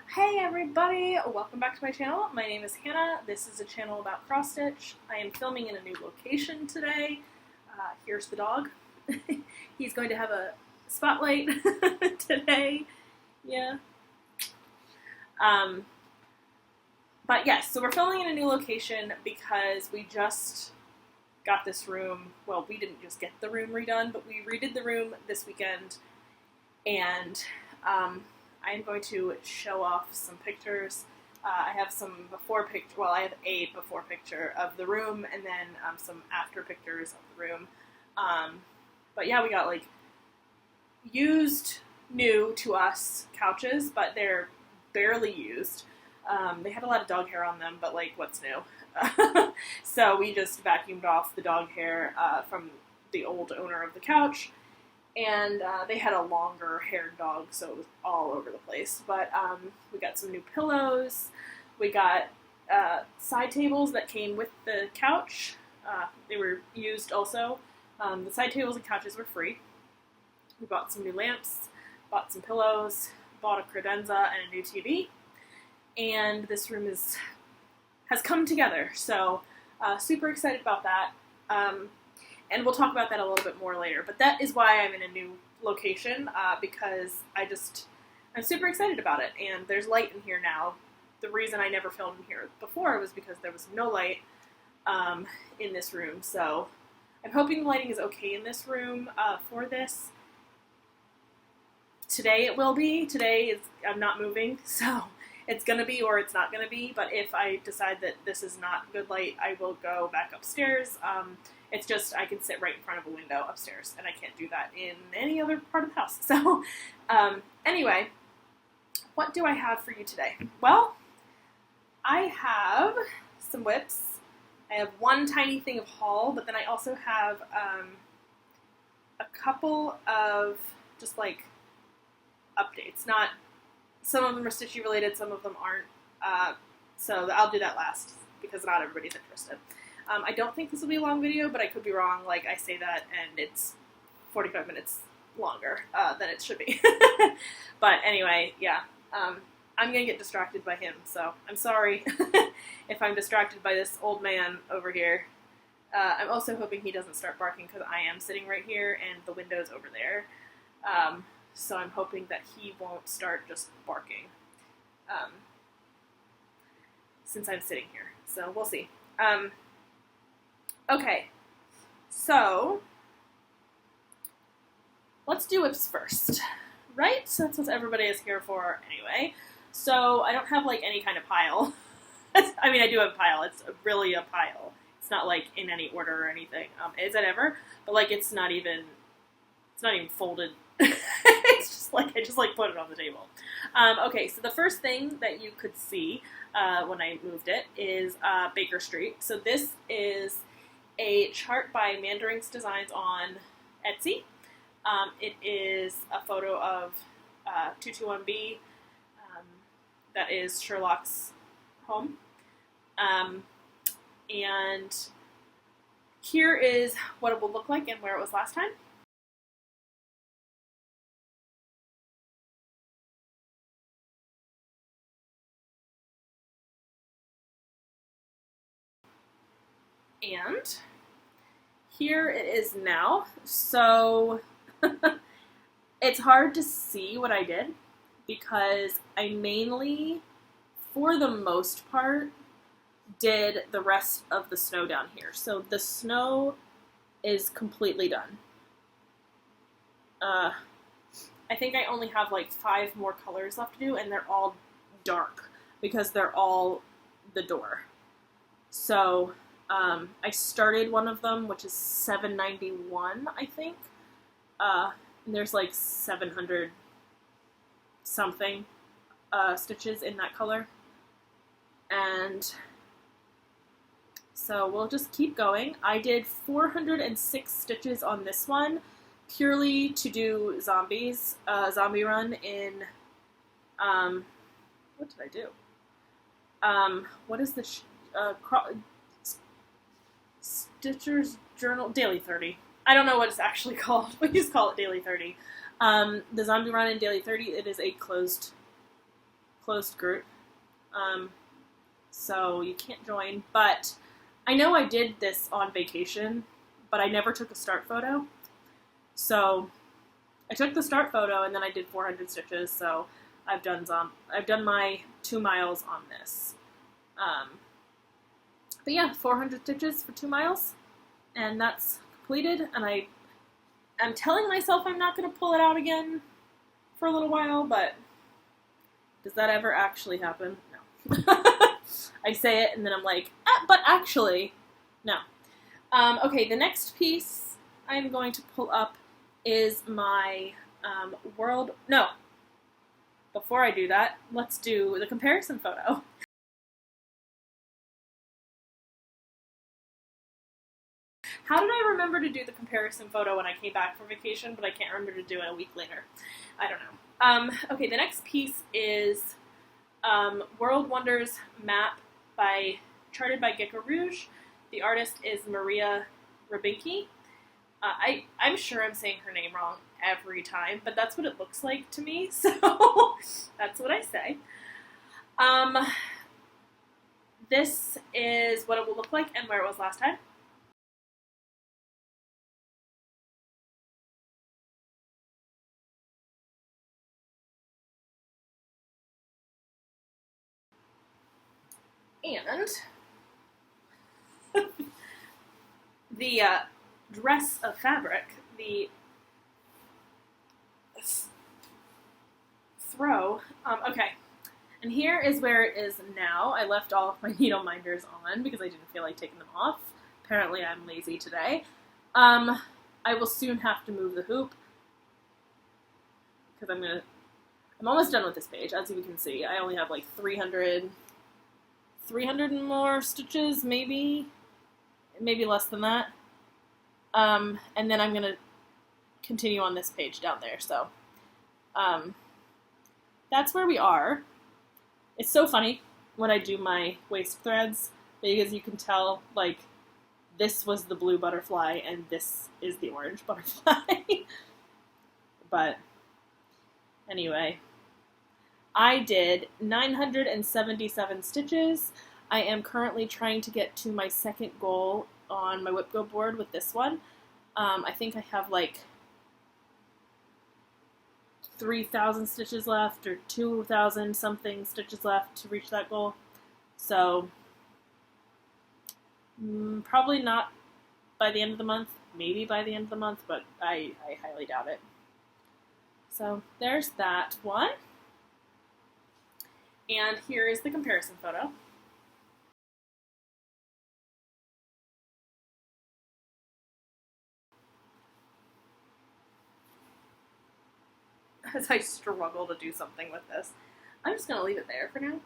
Hey everybody, welcome back to my channel. My name is Hannah. This is a channel about cross stitch. I am filming in a new location today. Here's the dog. He's going to have a spotlight today. Yeah. But yes, so we're filming in a new location because we just got this room. Well, we didn't just get the room redone, but we redid the room this weekend. And I'm going to show off some pictures. I have some before picture. Well, I have a before picture of the room, and then some after pictures of the room. But yeah, we got like used, new to us couches, but they're barely used. They had a lot of dog hair on them, but like, what's new? So we just vacuumed off the dog hair from the old owner of the couch. And they had a longer haired dog, so it was all over the place. But we got some new pillows. We got side tables that came with the couch. They were used also. The side tables and couches were free. We bought some new lamps, bought some pillows, bought a credenza and a new TV. And this room has come together, so super excited about that. And we'll talk about that a little bit more later. But that is why I'm in a new location, because I'm super excited about it. And there's light in here now. The reason I never filmed in here before was because there was no light in this room. So I'm hoping the lighting is okay in this room for this. Today it will be. I'm not moving, so it's going to be or it's not going to be. But if I decide that this is not good light, I will go back upstairs. It's just I can sit right in front of a window upstairs, and I can't do that in any other part of the house. So anyway, what do I have for you today? Well, I have some WIPs. I have one tiny thing of haul, but then I also have a couple of just like updates. Some of them are stitchy related, some of them aren't. So I'll do that last because not everybody's interested. I don't think this will be a long video, but I could be wrong. Like, I say that, and it's 45 minutes longer than it should be. But anyway, yeah. I'm going to get distracted by him, so I'm sorry if I'm distracted by this old man over here. I'm also hoping he doesn't start barking because I am sitting right here, and the window's over there. So I'm hoping that he won't start just barking since I'm sitting here. So we'll see. Okay, so let's do WIPs first, right? So that's what everybody is here for anyway. So I don't have like any kind of pile. I mean, I do have a pile. It's really a pile. It's not like in any order or anything. Is it ever? But like, it's not even folded. It's just like I just put it on the table. Okay, so the first thing that you could see when I moved it is Baker Street. So this is a chart by MandarinksDesign on Etsy. It is a photo of 221B. That is Sherlock's home. And here is what it will look like and where it was last time. And here it is now. So it's hard to see what I did because I mainly, for the most part, did the rest of the snow down here. So the snow is completely done. I think I only have like 5 more colors left to do, and they're all dark because they're all the door. So I started one of them, which is 791, I think. And there's like 700 something stitches in that color. And so we'll just keep going. I did 406 stitches on this one, purely to do zombies, zombie run in, what did I do? What is the, Stitcher's Journal, Daily 30. I don't know what it's actually called. We just call it Daily 30. The zombie run in Daily 30, it is a closed closed group, so you can't join, but I know I did this on vacation, but I never took a start photo. So I took the start photo and then I did 400 stitches, so I've done my 2 miles on this. But yeah, 400 stitches for 2 miles, and that's completed, and I'm telling myself I'm not going to pull it out again for a little while, but does that ever actually happen? No. I say it and then I'm like, but actually, no. Okay, the next piece I'm going to pull up is my no. Before I do that, let's do the comparison photo. How did I remember to do the comparison photo when I came back from vacation, but I can't remember to do it a week later? I don't know. Okay, the next piece is World Wonders map charted by GeckoRouge. The artist is Maria Rabinky. I'm sure I'm saying her name wrong every time, but that's what it looks like to me, so that's what I say. This is what it will look like and where it was last time. And the dress of fabric, the throw, okay, and here is where it is now. I left all of my needle minders on because I didn't feel like taking them off. Apparently I'm lazy today. I will soon have to move the hoop because I'm almost done with this page. As you can see, I only have like 300 and more stitches, maybe less than that. And then I'm gonna continue on this page down there. So that's where we are. It's so funny when I do my waist threads because you can tell, like, this was the blue butterfly and this is the orange butterfly. But anyway, I did 977 stitches. I am currently trying to get to my second goal on my WIP Go board with this one. I think I have like 3,000 stitches left or 2,000 something stitches left to reach that goal. So probably not by the end of the month, maybe by the end of the month, but I highly doubt it. So there's that one. And here is the comparison photo. As I struggle to do something with this. I'm just going to leave it there for now.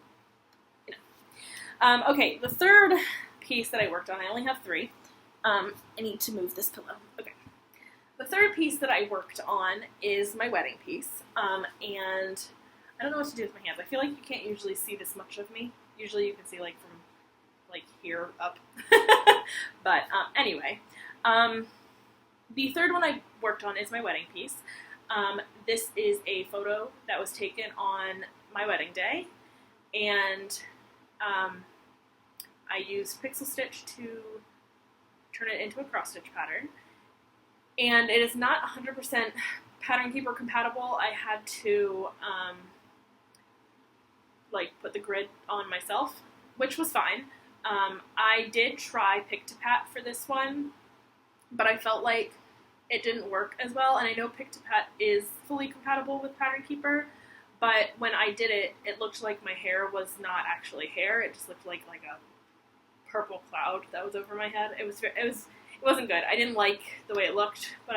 Okay, the third piece that I worked on, I only have 3. I need to move this pillow. Okay. The third piece that I worked on is my wedding piece, and I don't know what to do with my hands. I feel like you can't usually see this much of me. Usually you can see like from like here up. But anyway, the third one I worked on is my wedding piece. This is a photo that was taken on my wedding day, and I used pixel stitch to turn it into a cross stitch pattern. And it is not 100% Pattern Keeper compatible. I had to like put the grid on myself, which was fine. I did try Pick-to-Pat for this one, but I felt like it didn't work as well, and I know Pick-to-Pat is fully compatible with Pattern Keeper, but when I did it, it looked like my hair was not actually hair. It just looked like a purple cloud that was over my head. It wasn't good. I didn't like the way it looked, but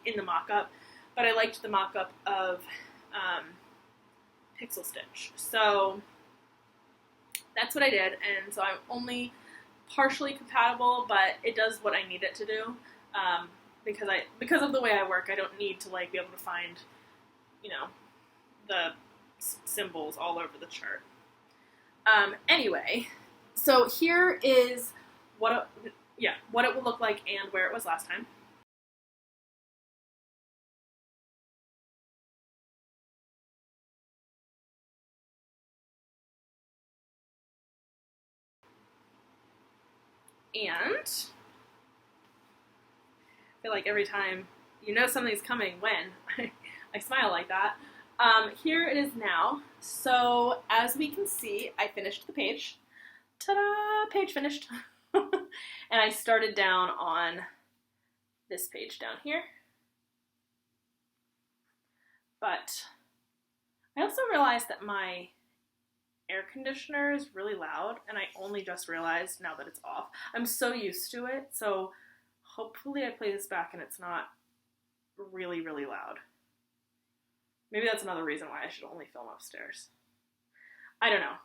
in the mock-up, but I liked the mock-up of Pixel Stitch. So that's what I did, and so I'm only partially compatible, but it does what I need it to do. Because of the way I work, I don't need to like be able to find, the symbols all over the chart. Anyway, so here is what it will look like and where it was last time. And I feel like every time you know something's coming when I smile like that. Here it is now. So as we can see, I finished the page. Ta-da! Page finished. And I started down on this page down here. But I also realized that my air conditioner is really loud, and I only just realized now that it's off. I'm so used to it, so hopefully I play this back and it's not really, really loud. Maybe that's another reason why I should only film upstairs. I don't know.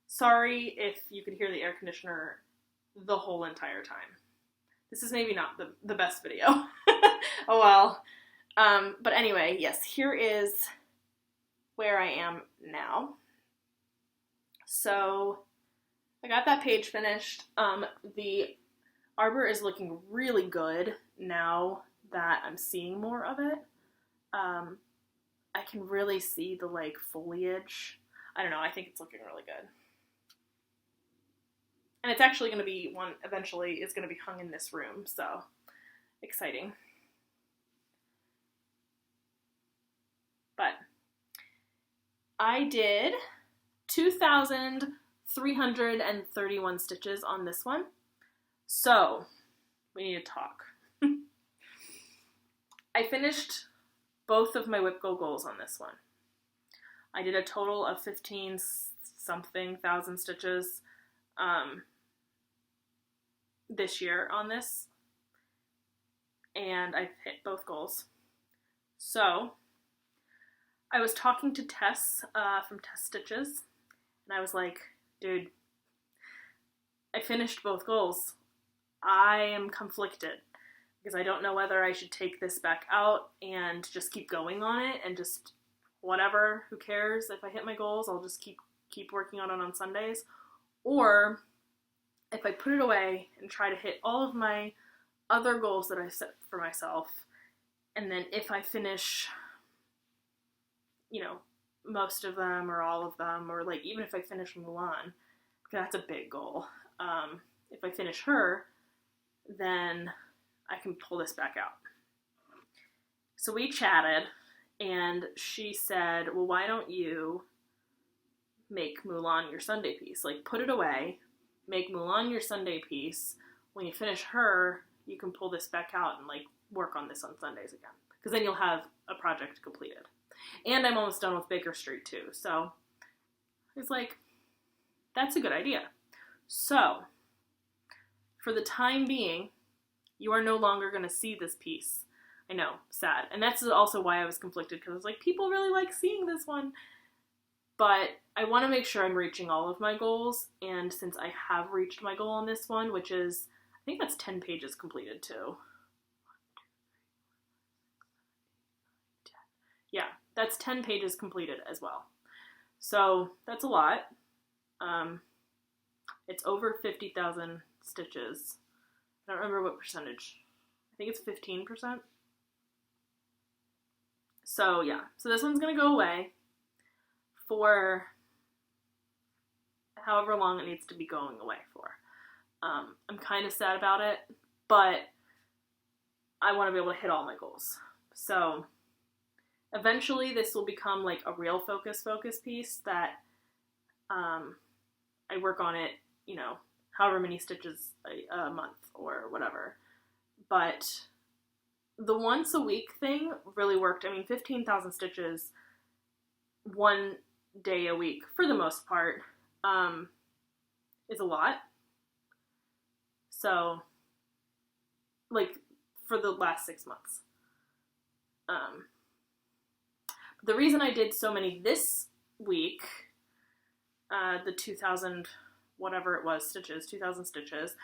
Sorry if you could hear the air conditioner the whole entire time. This is maybe not the best video. Oh well. But anyway, yes, here is where I am now. So I got that page finished. The arbor is looking really good now that I'm seeing more of it. I can really see the like foliage. I don't know, I think it's looking really good. And it's actually going to be one, eventually is going to be hung in this room, so exciting. But I did 2,331 stitches on this one, so we need to talk. I finished both of my WIP goals on this one. I did a total of 15-something thousand stitches this year on this, and I've hit both goals. So I was talking to Tess from Tess Stitches, and I was like, dude, I finished both goals. I am conflicted because I don't know whether I should take this back out and just keep going on it and just whatever, who cares if I hit my goals, I'll just keep working on it on Sundays, or if I put it away and try to hit all of my other goals that I set for myself, and then if I finish, you know, most of them or all of them, or like even if I finish Mulan, that's a big goal. If I finish her, then I can pull this back out. So we chatted, and she said, well, why don't you make Mulan your Sunday piece? Like, put it away, make Mulan your Sunday piece. When you finish her, you can pull this back out and like work on this on Sundays again, because then you'll have a project completed. And I'm almost done with Baker Street too, so it's like, that's a good idea. So for the time being, you are no longer going to see this piece. I know, sad. And that's also why I was conflicted, because I was like, people really like seeing this one. But I want to make sure I'm reaching all of my goals, and since I have reached my goal on this one, which is, I think that's 10 pages completed too. Yeah, that's 10 pages completed as well. So that's a lot. It's over 50,000 stitches. I don't remember what percentage. I think it's 15%. So yeah, so this one's gonna go away for however long it needs to be going away for. I'm kind of sad about it, but I want to be able to hit all my goals. So eventually this will become like a real focus piece that I work on it, you know, however many stitches a month or whatever. But the once a week thing really worked. I mean, 15,000 stitches one day a week for the most part is a lot. So like for the last 6 months. The reason I did so many this week, the 2,000 whatever it was stitches, 2,000 stitches,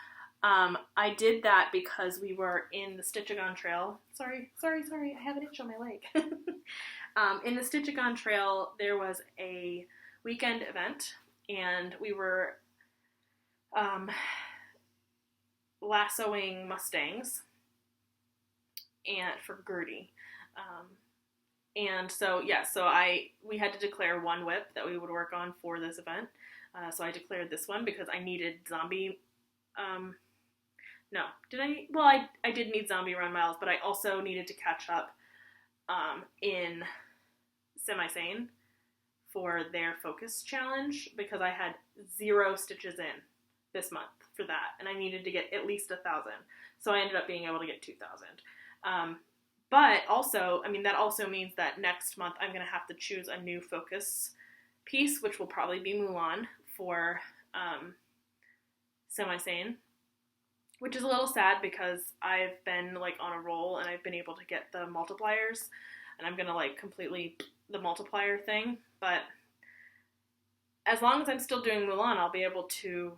I did that because we were in the Stitchagon Trail. Sorry, I have an itch on my leg. In the Stitchagon Trail, there was a weekend event, and we were lassoing Mustangs and for Gertie. And so, yeah, so we had to declare one WIP that we would work on for this event. So I declared this one because I needed zombie No, did I? Well, I did need Zombie Run Miles, but I also needed to catch up in Semi-Sane for their focus challenge because I had 0 stitches in this month for that, and I needed to get at least 1,000. So I ended up being able to get 2,000. But also, I mean, that also means that next month I'm going to have to choose a new focus piece, which will probably be Mulan for Semi-Sane, which is a little sad because I've been like on a roll and I've been able to get the multipliers, and I'm going to like completely the multiplier thing, but as long as I'm still doing Mulan, I'll be able to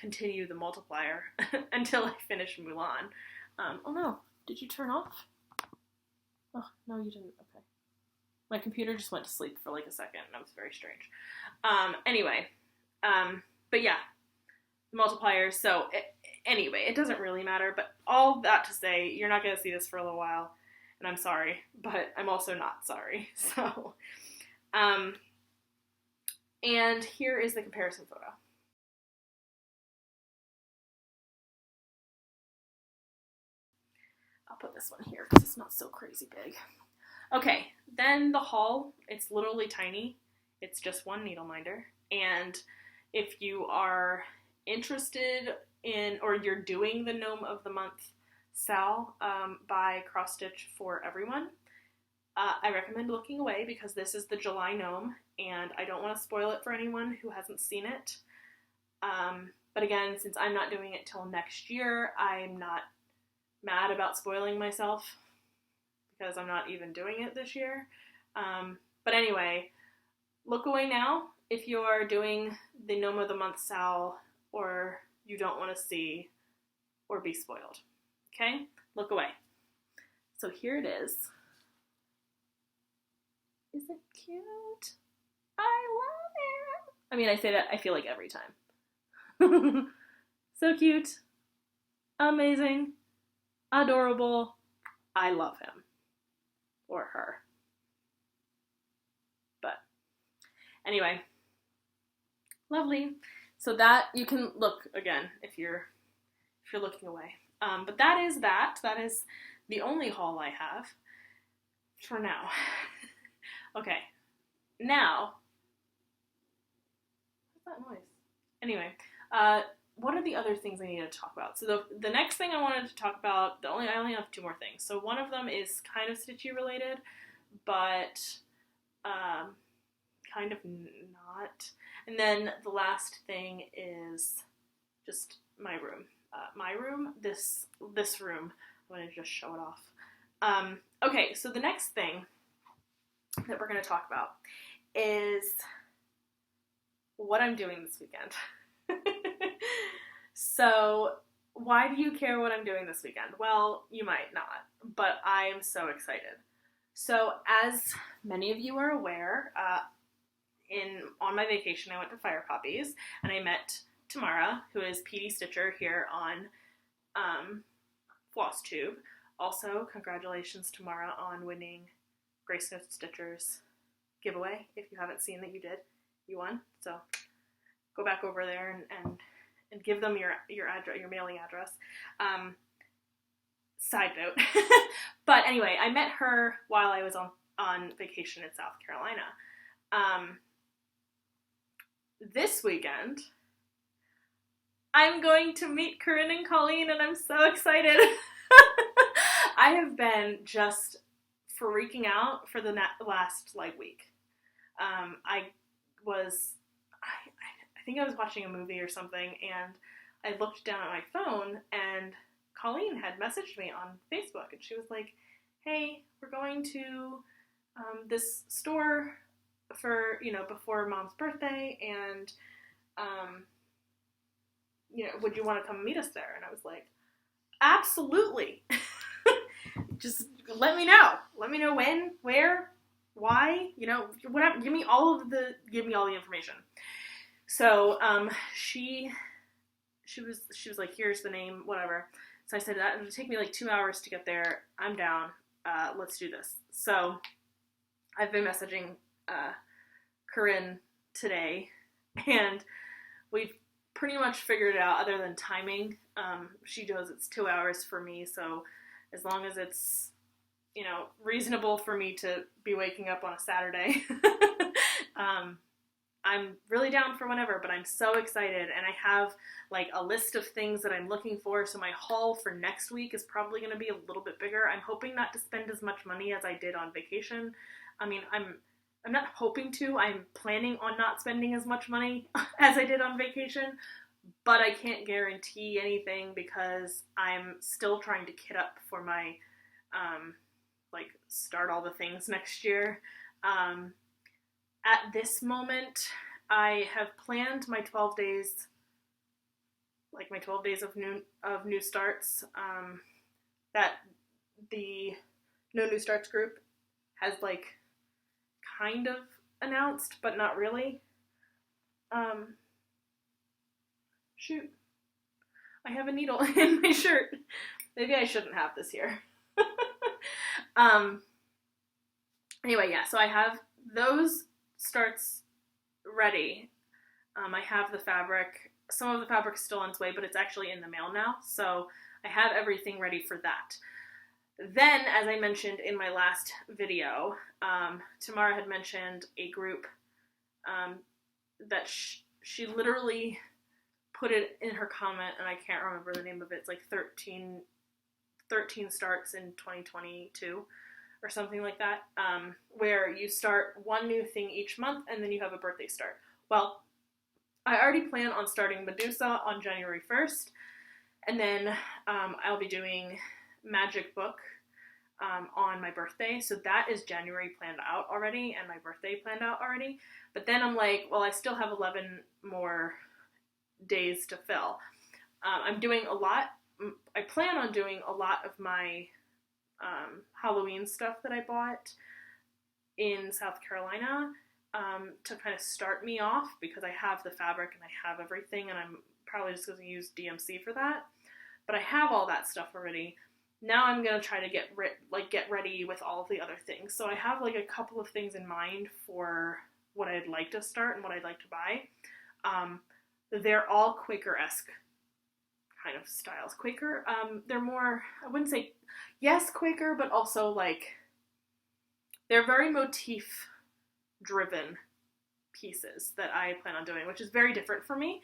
continue the multiplier until I finish Mulan. Oh no, did you turn off? Oh, no, you didn't. Okay. My computer just went to sleep for like a second, and that was very strange. Anyway, but yeah, the multipliers. So anyway, it doesn't really matter, but all that to say, you're not going to see this for a little while, and I'm sorry, but I'm also not sorry. So, and here is the comparison photo. I'll put this one here because it's not so crazy big. Okay, then the haul, it's literally tiny. It's just one needle minder. And if you are interested in, or you're doing the Gnome of the Month Sal by Cross Stitch for Everyone, I recommend looking away because this is the July Gnome, and I don't want to spoil it for anyone who hasn't seen it. But again, since I'm not doing it till next year, I'm not mad about spoiling myself because I'm not even doing it this year. But anyway, look away now if you're doing the Gnome of the Month Sal or you don't want to see or be spoiled. Okay? Look away. So here it is. Is it cute? I love it. I mean, I say that, I feel like every time. So cute. Amazing. Adorable. I love him. Or her. But anyway. Lovely. So that, you can look again if you're looking away. But that is that. That is the only haul I have for now. Okay. Now, what's that noise? Anyway, what are the other things I need to talk about? So the next thing I wanted to talk about, I only have 2 more things. So one of them is kind of Stitchy related, but kind of not. And then the last thing is just my room. This room. I'm going to just show it off. Okay, so the next thing that we're going to talk about is what I'm doing this weekend. So, why do you care what I'm doing this weekend? Well, you might not, but I am so excited. So, as many of you are aware, on my vacation I went to Fire Poppies, and I met Tamara, who is PD Stitcher here on Flosstube. Also, congratulations, Tamara, on winning Grace Note Stitcher's giveaway. If you haven't seen that, you did. You won. So go back over there and give them your address, your mailing address. Side note. But anyway, I met her while I was on vacation in South Carolina. This weekend, I'm going to meet Corinne and Colleen, and I'm so excited. I have been just freaking out for the last week. I think I was watching a movie or something, and I looked down at my phone, and Colleen had messaged me on Facebook, and she was like, hey, we're going to this store for, before Mom's birthday, and, would you want to come meet us there? And I was like, absolutely. Just let me know. Let me know when, where, why, whatever. Give me all the information. So, she was like, here's the name, whatever. So I said, that it'll take me 2 hours to get there. I'm down. Let's do this. So I've been messaging Corinne today, and we've pretty much figured it out other than timing. She knows it's 2 hours for me, so as long as it's, you know, reasonable for me to be waking up on a Saturday, I'm really down for whenever, but I'm so excited, and I have like a list of things that I'm looking for, so my haul for next week is probably going to be a little bit bigger. I'm hoping not to spend as much money as I did on vacation. I mean, I'm not hoping to, I'm planning on not spending as much money as I did on vacation, but I can't guarantee anything because I'm still trying to kit up for my, like, start all the things next year. At this moment, I have planned my 12 days, like my 12 days of new starts, that the No New Starts group has like kind of announced, but not really. Shoot, I have a needle in my shirt. Maybe I shouldn't have this here. Anyway, yeah, so I have those starts ready. I have the fabric. Some of the fabric's still on its way, but it's actually in the mail now, so I have everything ready for that. Then, as I mentioned in my last video, Tamara had mentioned a group that she literally put it in her comment, and I can't remember the name of it. It's like 13 starts in 2022 or something like that, where you start one new thing each month and then you have a birthday start. Well, I already plan on starting Medusa on January 1st, and then I'll be doing Magic Book on my birthday, so that is January planned out already and my birthday planned out already. But then I'm like, well, I still have 11 more days to fill. I'm doing a lot. I plan on doing a lot of my Halloween stuff that I bought in South Carolina to kind of start me off, because I have the fabric and I have everything, and I'm probably just going to use DMC for that. But I have all that stuff already. Now I'm going to try to get ready with all of the other things. So I have like a couple of things in mind for what I'd like to start and what I'd like to buy. They're all Quaker-esque kind of styles. Quaker, they're more, I wouldn't say, yes, Quaker, but also like, they're very motif-driven pieces that I plan on doing, which is very different for me.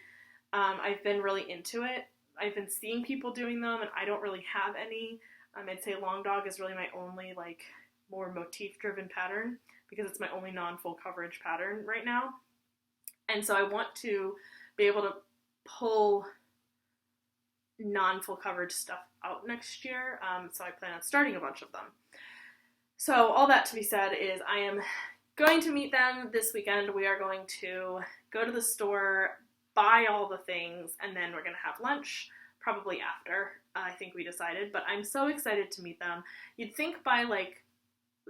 I've been really into it. I've been seeing people doing them, and I don't really have any. I'd say Long Dog is really my only, like, more motif-driven pattern, because it's my only non-full coverage pattern right now. And so I want to be able to pull non-full coverage stuff out next year, so I plan on starting a bunch of them. So all that to be said is I am going to meet them this weekend. We are going to go to the store, buy all the things, and then we're going to have lunch, probably after, I think we decided, but I'm so excited to meet them. You'd think by, like,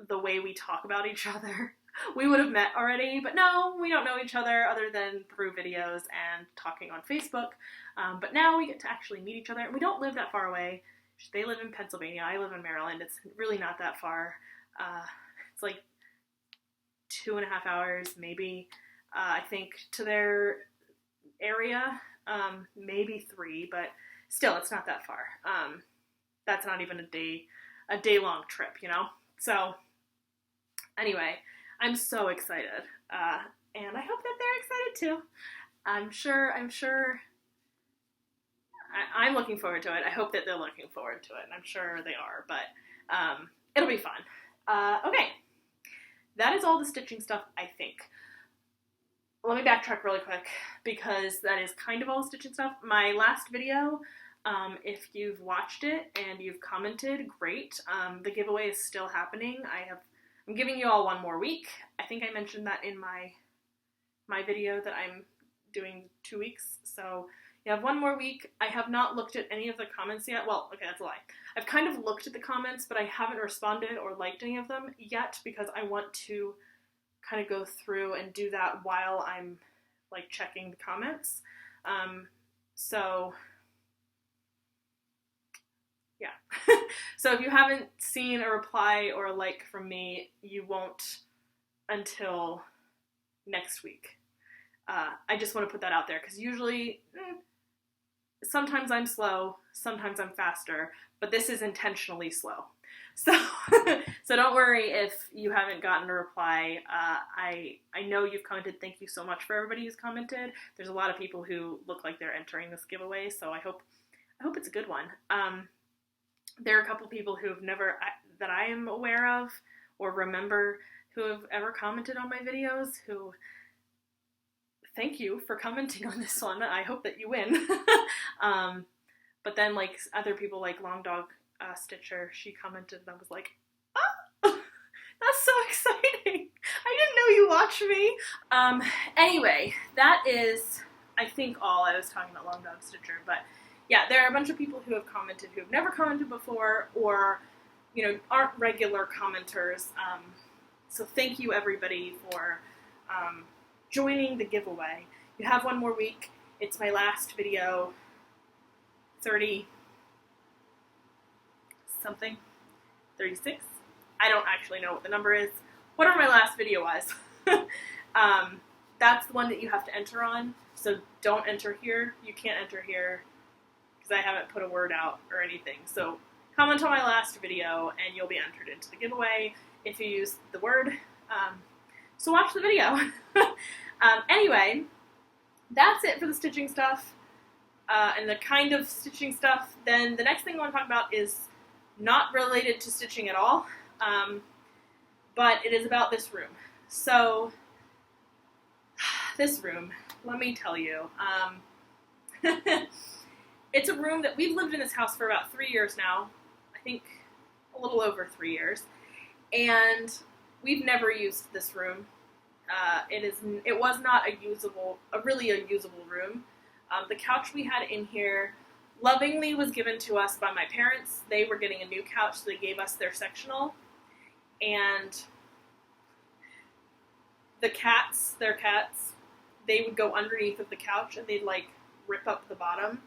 the way we talk about each other, we would have met already, but no, we don't know each other other than through videos and talking on Facebook, but now we get to actually meet each other, and we don't live that far away. They live in Pennsylvania, I live in Maryland. It's really not that far. It's like 2.5 hours, maybe, I think, to their area, maybe 3, but still, it's not that far. That's not even a day-long trip, you know? So, anyway, I'm so excited, and I hope that they're excited too. I'm looking forward to it. I hope that they're looking forward to it, and I'm sure they are, but it'll be fun. Okay, that is all the stitching stuff, I think. Let me backtrack really quick, because that is kind of all the stitching stuff. My last video, if you've watched it and you've commented, great. The giveaway is still happening. I'm giving you all one more week. I think I mentioned that in my video that I'm doing 2 weeks. So you have one more week. I have not looked at any of the comments yet. Well, okay, that's a lie. I've kind of looked at the comments, but I haven't responded or liked any of them yet, because I want to kind of go through and do that while I'm, like, checking the comments. So yeah. So if you haven't seen a reply or a like from me, you won't until next week. I just want to put that out there because usually, sometimes I'm slow, sometimes I'm faster, but this is intentionally slow. So, so don't worry if you haven't gotten a reply. I know you've commented. Thank you so much for everybody who's commented. There's a lot of people who look like they're entering this giveaway, so I hope it's a good one. There are a couple people who have never, that I am aware of or remember, who have ever commented on my videos, who, thank you for commenting on this one. I hope that you win. But then like other people like Long Dog Stitcher, she commented and I was like, oh, that's so exciting. I didn't know you watched me. Anyway, that is, I think, all. I was talking about Long Dog Stitcher, but yeah, there are a bunch of people who have commented who have never commented before or, you know, aren't regular commenters. So thank you everybody for joining the giveaway. You have one more week. It's my last video, 30 something, 36. I don't actually know what the number is. Whatever my last video was. That's the one that you have to enter on. So don't enter here. You can't enter here because I haven't put a word out or anything. So comment on my last video and you'll be entered into the giveaway if you use the word. So watch the video. Anyway, that's it for the stitching stuff and the kind of stitching stuff. Then the next thing I want to talk about is not related to stitching at all, but it is about this room. So this room, let me tell you, it's a room that we've lived in this house for about 3 years now. I think a little over 3 years, and we've never used this room. It was not a really usable room. The couch we had in here lovingly was given to us by my parents. They were getting a new couch, so they gave us their sectional. And their cats, they would go underneath of the couch and they'd like rip up the bottom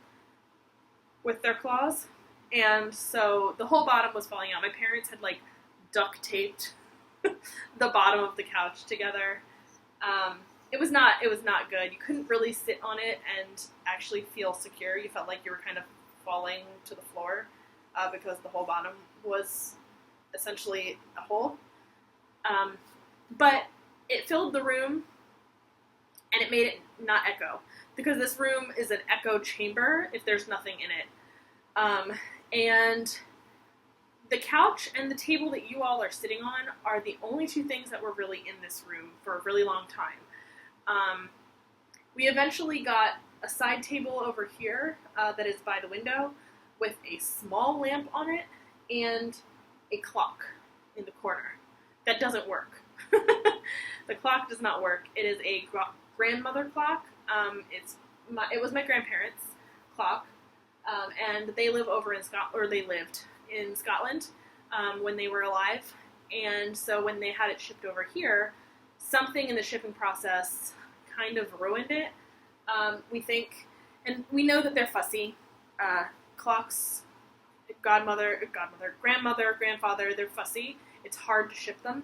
with their claws. And so the whole bottom was falling out. My parents had like duct taped the bottom of the couch together. It was not good. You couldn't really sit on it and actually feel secure. You felt like you were kind of falling to the floor because the whole bottom was essentially a hole. But it filled the room and it made it not echo, because this room is an echo chamber if there's nothing in it. And the couch and the table that you all are sitting on are the only two things that were really in this room for a really long time. We eventually got a side table over here that is by the window with a small lamp on it and a clock in the corner. That doesn't work. The clock does not work. It is a grandmother clock. It was my grandparents' clock, and they live over in they lived in Scotland when they were alive. And so when they had it shipped over here, something in the shipping process kind of ruined it. We think, and we know that they're fussy. Clocks, grandmother, grandfather, they're fussy. It's hard to ship them.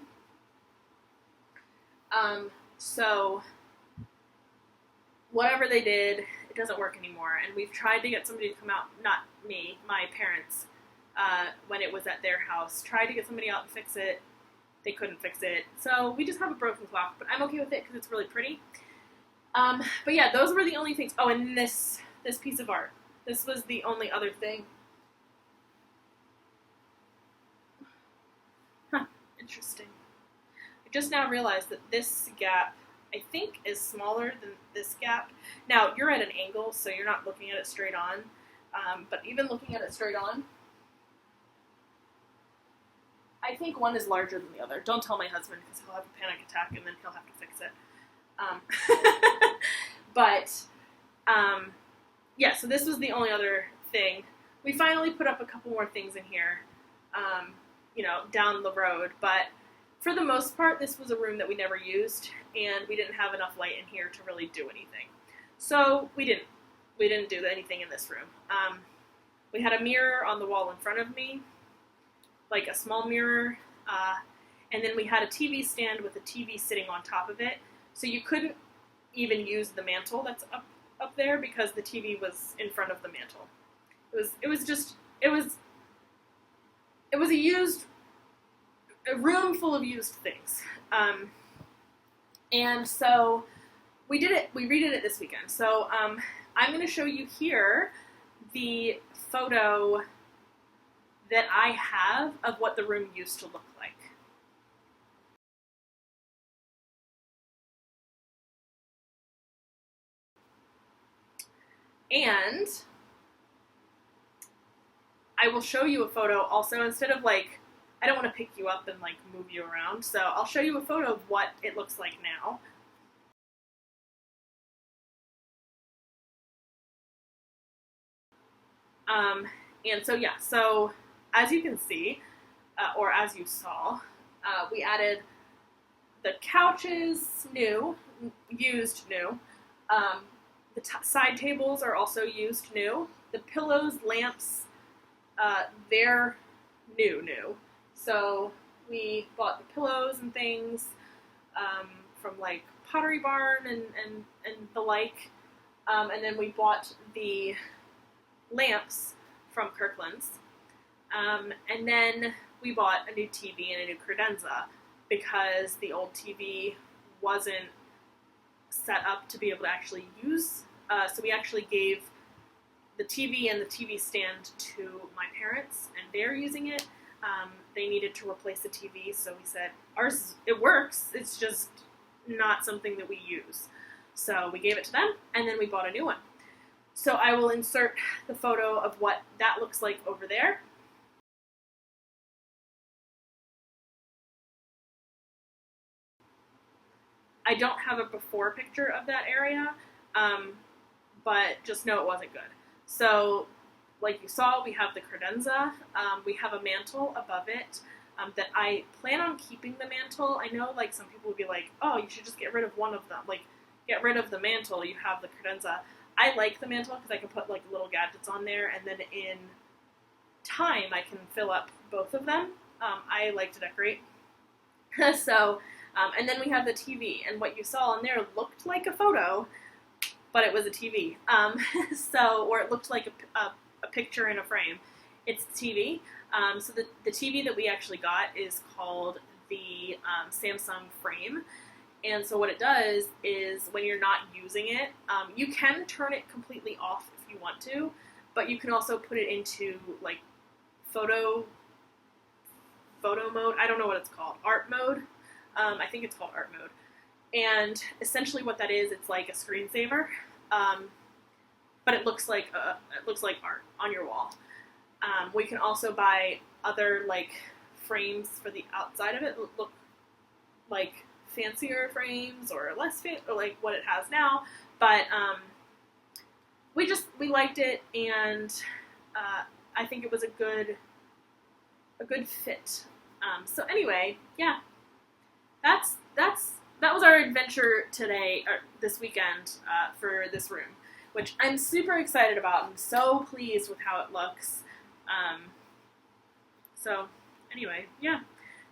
So whatever they did, it doesn't work anymore. And we've tried to get somebody to come out, not me, my parents, when it was at their house, tried to get somebody out and fix it. They couldn't fix it. So we just have a broken clock, but I'm okay with it because it's really pretty. But yeah, those were the only things. Oh, and this piece of art. This was the only other thing. Huh, interesting. I just now realized that this gap, I think, is smaller than this gap. Now, you're at an angle, so you're not looking at it straight on. But even looking at it straight on, I think one is larger than the other. Don't tell my husband because he'll have a panic attack and then he'll have to fix it. Yeah, so this was the only other thing. We finally put up a couple more things in here, down the road, but for the most part, this was a room that we never used, and we didn't have enough light in here to really do anything. So we didn't do anything in this room. We had a mirror on the wall in front of me, like a small mirror, and then we had a TV stand with a TV sitting on top of it, so you couldn't even use the mantle that's up there because the TV was in front of the mantle. It was a room full of used things. And so we redid it this weekend. So I'm going to show you here the photo that I have of what the room used to look like. And I will show you a photo also, instead of like, I don't want to pick you up and like move you around, so I'll show you a photo of what it looks like now. And so yeah, so as you can see, or as you saw, we added the couches new, used new. The side tables are also used new. The pillows, lamps, they're new. So we bought the pillows and things from like Pottery Barn and the like. And then we bought the lamps from Kirkland's. And then we bought a new TV and a new credenza because the old TV wasn't set up to be able to actually use. So we actually gave the TV and the TV stand to my parents, and they're using it. They needed to replace the TV, so we said, ours, it works, it's just not something that we use. So we gave it to them, and then we bought a new one. So I will insert the photo of what that looks like over there. I don't have a before picture of that area, but just know it wasn't good. So, like you saw, we have the credenza. We have a mantle above it that I plan on keeping the mantle. I know, like, some people would be like, oh, you should just get rid of one of them. Like, get rid of the mantle, you have the credenza. I like the mantle because I can put, like, little gadgets on there, and then in time I can fill up both of them. I like to decorate. So, and then we have the TV, and what you saw on there looked like a photo, but it was a TV. Or it looked like a picture in a frame. It's TV. So the TV that we actually got is called the Samsung Frame. And so what it does is when you're not using it, you can turn it completely off if you want to, but you can also put it into like photo mode. I don't know what it's called. Art mode. I think it's called art mode. And essentially what that is, it's like a screensaver, but it looks like art on your wall. We can also buy other like frames for the outside of it, look like fancier frames or less or like what it has now. But we liked it, and I think it was a good fit. So anyway, yeah, that was our adventure today, or this weekend, for this room, which I'm super excited about. I'm so pleased with how it looks. So anyway, yeah,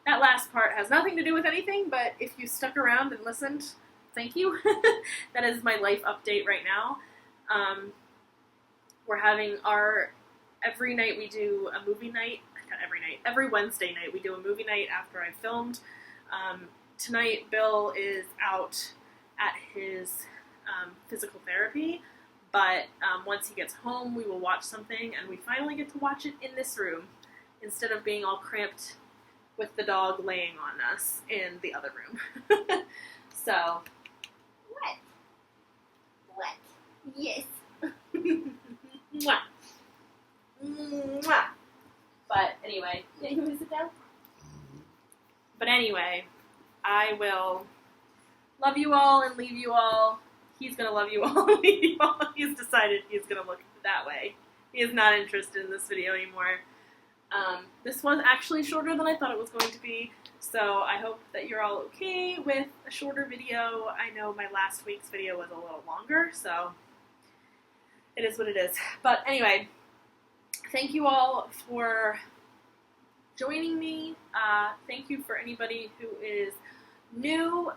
that last part has nothing to do with anything, but if you stuck around and listened, thank you. That is my life update right now. We're having every night we do a movie night. Not every night. Every Wednesday night we do a movie night after I've filmed. Tonight Bill is out at his physical therapy, but once he gets home we will watch something, and we finally get to watch it in this room instead of being all cramped with the dog laying on us in the other room. So, what? Yes. Mwah. Mwah. But anyway, yeah, you want to sit down? But anyway, I will love you all and leave you all. He's going to love you all and leave you all. He's decided he's going to look that way. He is not interested in this video anymore. This was actually shorter than I thought it was going to be, so I hope that you're all okay with a shorter video. I know my last week's video was a little longer, so it is what it is. But anyway, thank you all for joining me. Thank you for anybody who is new.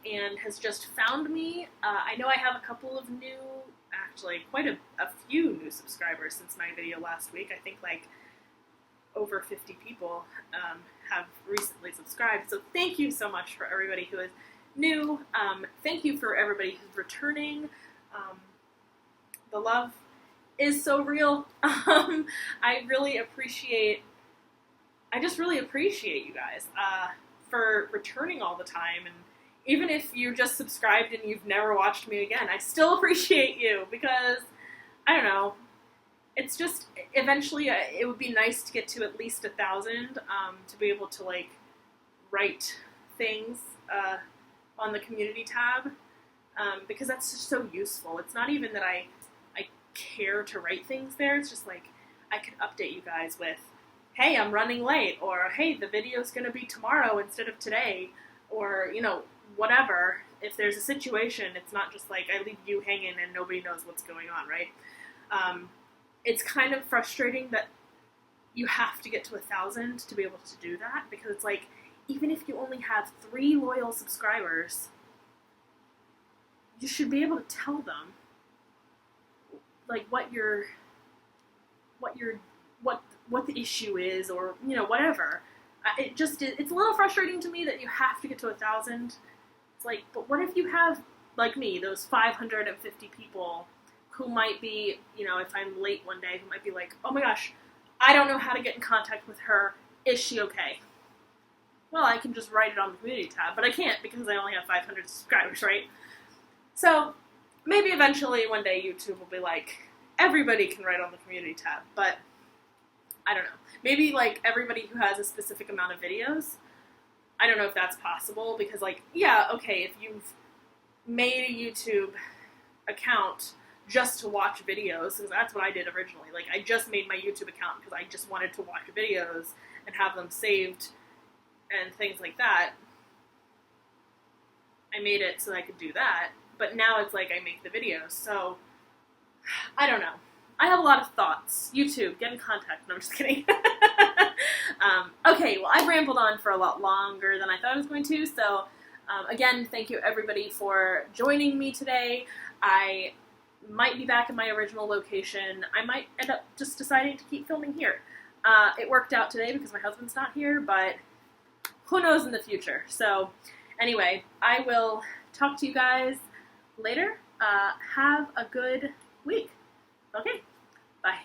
and has just found me. I know I have a couple of new, actually quite a few new subscribers since my video last week. I think like over 50 people have recently subscribed. So thank you so much for everybody who is new. Thank you for everybody who's returning. The love is so real. I just really appreciate you guys for returning all the time. And even if you just subscribed and you've never watched me again, I still appreciate you, because, I don't know, it's just, eventually it would be nice to get to at least 1,000 to be able to, like, write things on the community tab, because that's just so useful. It's not even that I care to write things there, it's just like, I could update you guys with, hey, I'm running late, or hey, the video's going to be tomorrow instead of today, or, you know, whatever. If there's a situation, it's not just like I leave you hanging and nobody knows what's going on, right? It's kind of frustrating that you have to get to 1,000 to be able to do that, because it's like, even if you only have 3 loyal subscribers, you should be able to tell them, like, what the issue is, or, you know, whatever. It's a little frustrating to me that you have to get to 1,000. It's like, but what if you have, like me, those 550 people who might be, you know, if I'm late one day, who might be like, oh my gosh, I don't know how to get in contact with her. Is she okay? Well, I can just write it on the community tab, but I can't because I only have 500 subscribers, right? So maybe eventually one day YouTube will be like, everybody can write on the community tab, but I don't know. Maybe like everybody who has a specific amount of videos. I don't know if that's possible, because like, yeah, okay, if you've made a YouTube account just to watch videos, because that's what I did originally. Like, I just made my YouTube account because I just wanted to watch videos and have them saved and things like that. I made it so I could do that, but now it's like I make the videos, so I don't know. I have a lot of thoughts. YouTube, get in contact. No, I'm just kidding. Okay, well, I've rambled on for a lot longer than I thought I was going to, so again, thank you everybody for joining me today. I might be back in my original location. I might end up just deciding to keep filming here. It worked out today because my husband's not here, but who knows in the future. So anyway, I will talk to you guys later. Have a good week. Okay, bye.